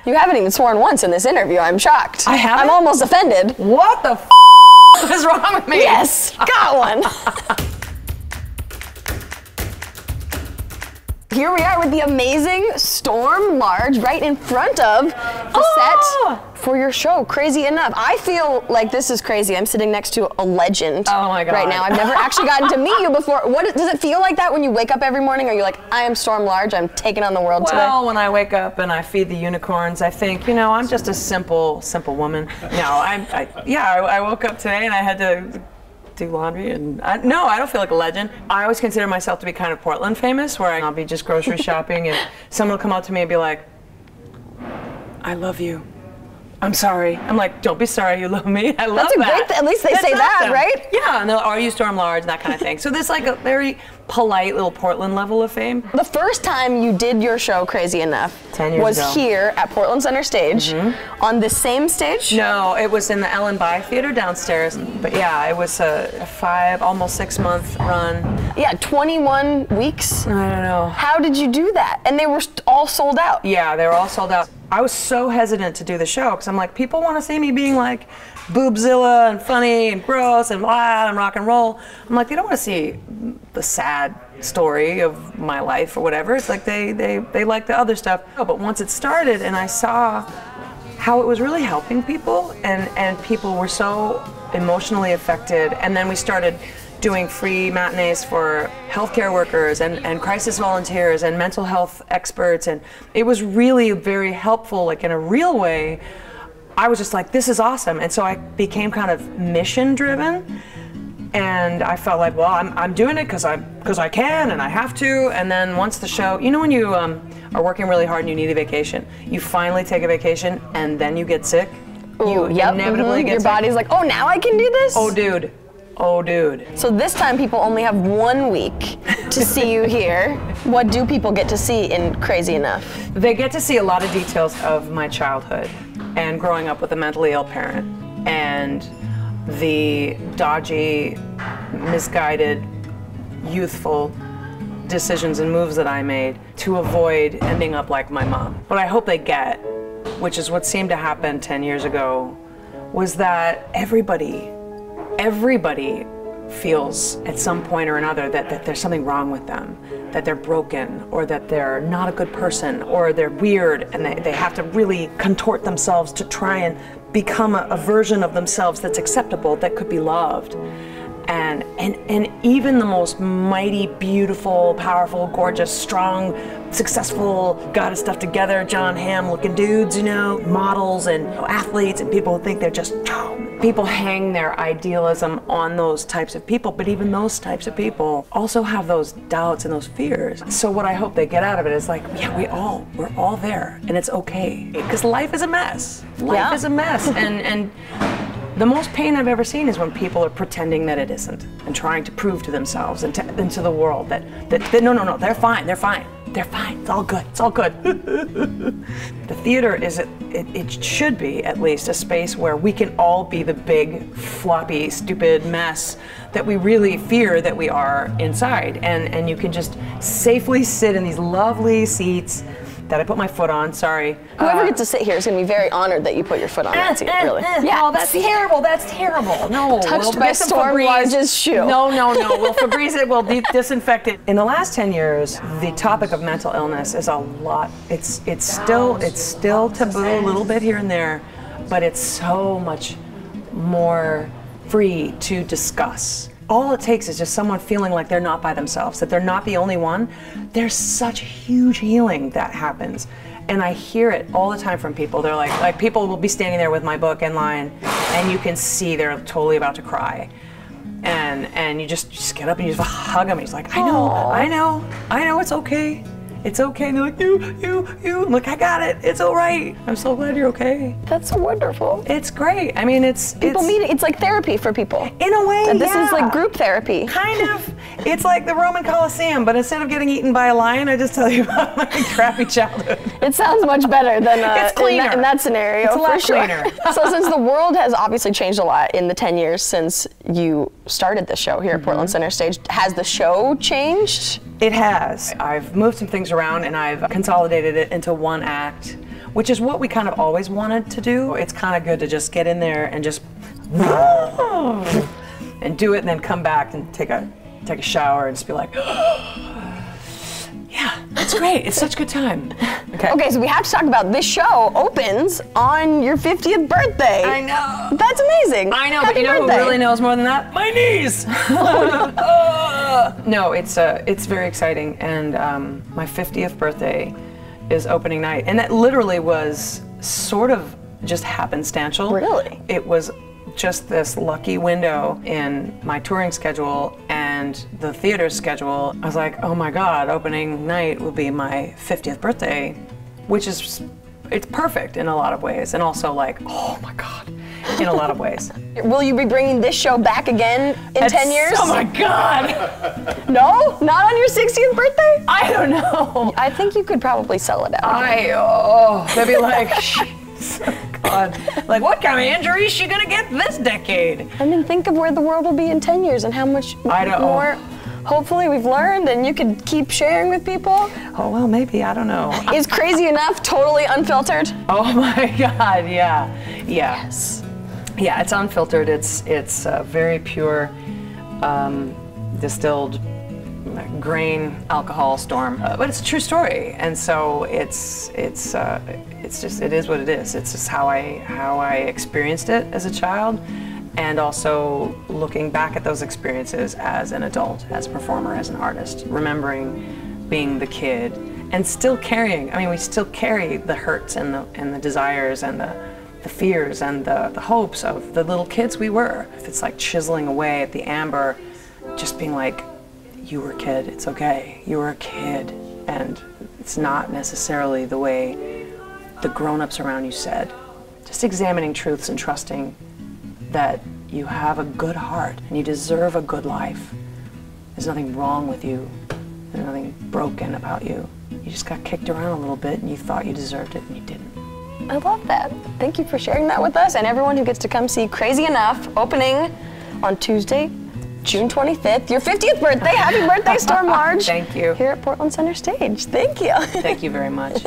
You haven't even sworn once in this interview. I'm shocked. I haven't? I'm almost offended. What the is wrong with me? Yes, got one. Here we are with the amazing Storm Large right in front of the set for your show, Crazy Enough. I feel like this is crazy. I'm sitting next to a legend right now. I've never actually gotten to meet you before. Does it feel like that when you wake up every morning? Are you like, I am Storm Large, I'm taking on the world today? Well, when I wake up and I feed the unicorns, I think, you know, I'm just a simple woman. No, I woke up today and I had to do laundry, and no, I don't feel like a legend. I always consider myself to be kind of Portland famous, where I'll be just grocery shopping and someone will come up to me and be like, I love you. I'm sorry. I'm like, don't be sorry, you love me. I love that. That's a great, at least they say that, right? Yeah, and are you Storm Large, that kind of thing. So there's like a very polite little Portland level of fame. The first time you did your show, Crazy Enough, 10 years was ago. here at Portland Center Stage, on the same stage? No, it was in the Ellen By Theater downstairs. But yeah, it was a almost 6 month run. Yeah, 21 weeks? I don't know. How did you do that? And they were all sold out. Yeah, they were all sold out. I was so hesitant to do the show because I'm like, people want to see me being like boobzilla and funny and gross and blah and rock and roll. I'm like, they don't want to see the sad story of my life or whatever. It's like they like the other stuff. But once it started and I saw how it was really helping people and people were so emotionally affected, and then we started doing free matinees for healthcare workers and crisis volunteers and mental health experts, and it was really very helpful, like in a real way. I was just like, this is awesome. And so I became kind of mission driven, and I felt like, well, I'm doing it because I can and I have to. And then once the show, you know, when you are working really hard and you need a vacation, you finally take a vacation and then you get sick. Ooh, you inevitably get Your sick. body's like, oh, now I can do this? Oh, dude. Oh, dude. So this time people only have 1 week to see you here. What do people get to see in Crazy Enough? They get to see a lot of details of my childhood and growing up with a mentally ill parent and the dodgy, misguided, youthful decisions and moves that I made to avoid ending up like my mom. What I hope they get, which is what seemed to happen 10 years ago, was that everybody feels at some point or another that there's something wrong with them, that they're broken, or that they're not a good person, or they're weird, and they have to really contort themselves to try and become a version of themselves that's acceptable, that could be loved. And even the most mighty, beautiful, powerful, gorgeous, strong, successful, got his stuff together, John Hamm looking dudes, you know, models and athletes, and people think they're just, people hang their idealism on those types of people, but even those types of people also have those doubts and those fears. So what I hope they get out of it is like, yeah, we're all there, and it's okay. Because life is a mess. Life is a mess, and the most pain I've ever seen is when people are pretending that it isn't and trying to prove to themselves and to the world that no, they're fine, it's all good, it's all good. The theater it should be at least a space where we can all be the big, floppy, stupid mess that we really fear that we are inside, and you can just safely sit in these lovely seats that I put my foot on, sorry. Whoever gets to sit here is going to be very honored that you put your foot on that seat, really. Yeah. Oh, that's terrible, that's terrible. No. Touched by Storm Large's shoe. No. We'll Febreze it, we'll disinfect it. In the last 10 years, the topic of mental illness is a lot. It's still taboo a little bit here and there, but it's so much more free to discuss. All it takes is just someone feeling like they're not by themselves, that they're not the only one. There's such huge healing that happens. And I hear it all the time from people. They're like people will be standing there with my book in line, and you can see they're totally about to cry. And you just get up and you just hug them. He's like, I know, it's okay. It's okay. And they're like, you. I'm like, I got it. It's all right. I'm so glad you're okay. That's wonderful. It's great. I mean, people meet it. It's like therapy for people. In a way, and this is like group therapy. Kind of. It's like the Roman Colosseum, but instead of getting eaten by a lion, I just tell you about my crappy childhood. It sounds much better than it's cleaner. In that scenario. It's a lot cleaner. So since the world has obviously changed a lot in the 10 years since you started the show here at Portland Center Stage, has the show changed? It has. I've moved some things around and I've consolidated it into one act, which is what we kind of always wanted to do. It's kind of good to just get in there and just and do it, and then come back and take a shower and just be like, yeah, it's great. It's such a good time. Okay, so we have to talk about this show opens on your 50th birthday. I know. That's amazing. I know, Happy but you know birthday. who really knows more than that? My niece. No, it's very exciting, and my 50th birthday is opening night, and that literally was sort of just happenstantial. Really? It was just this lucky window in my touring schedule and the theater schedule. I was like, oh my God, opening night will be my 50th birthday, which is, it's perfect in a lot of ways, and also like, oh my God, in a lot of ways. Will you be bringing this show back again in 10 years? Oh my God! No? Not on your 60th birthday? I don't know. I think you could probably sell it out. They'd be like, God, like what kind of injury is she gonna get this decade? I mean, think of where the world will be in 10 years and how much more, hopefully, we've learned and you could keep sharing with people. Oh, well, maybe, I don't know. Is Crazy Enough totally unfiltered? Oh my God, yeah. Yes. Yeah, it's unfiltered. It's very pure, distilled grain alcohol storm, but it's a true story, and so it's just, it is what it is. It's just how I experienced it as a child, and also looking back at those experiences as an adult, as a performer, as an artist, remembering being the kid and still carrying. I mean, we still carry the hurts and the desires and the fears and the hopes of the little kids we were. It's like chiseling away at the amber, just being like, you were a kid, it's okay. You were a kid, and it's not necessarily the way the grown-ups around you said. Just examining truths and trusting that you have a good heart and you deserve a good life. There's nothing wrong with you. There's nothing broken about you. You just got kicked around a little bit and you thought you deserved it and you didn't. I love that. Thank you for sharing that with us, and everyone who gets to come see Crazy Enough opening on Tuesday, June 25th, your 50th birthday. Happy birthday, Storm Large. Thank you. Here at Portland Center Stage. Thank you. Thank you very much.